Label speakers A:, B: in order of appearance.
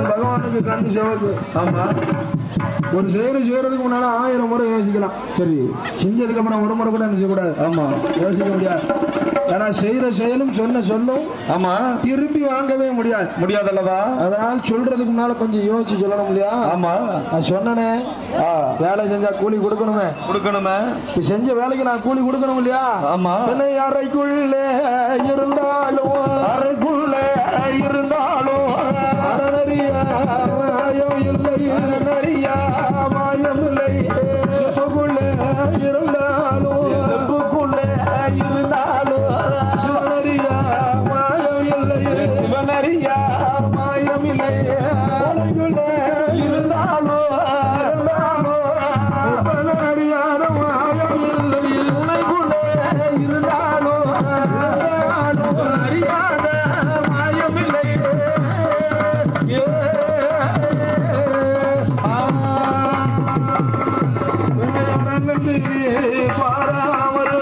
A: பகவானுக்கு கண்டு சிவக்கு. ஆமா, ஒரு செய்யறதுக்கு முன்னால 1000 முறை யோசிக்கலாம். சரி, செஞ்சதுக்கு அப்புறம் ஒரு முறை கூட என்ன செய்யக்கூடாது. ஆமா, யோசிக்க முடியாது. ஏன்னா செய்யற செயலும் சொன்ன சொல்லும் ஆமா திருப்பி வாங்கவே முடியாதல்லவா. அதனால சொல்றதுக்கு முன்னால கொஞ்சம் யோசிச்சு சொல்லணும் இல்லையா. ஆமா, நான் சொன்னனே வேலை செஞ்சா கூலி கொடுக்கணுமே. இப்ப செஞ்ச வேலைக்கு நான் கூலி கொடுக்கணும் இல்லையா. ஆமா, அறைக்குள்ளே இருந்தாலும் மாயம் இல்லை, நிறையா மாயம் இல்லை. செப்புக்குள்ளே இருந்தாலும் சிவனறியா மாயம் இல்லை, சிவனறியா மாயம் இல்லை. இருந்தாலும் அறியாத மாயம் இல்லை, உனைக்குள்ளே இருந்தாலும் அறியாத மாயம் இல்லை. பாராமல்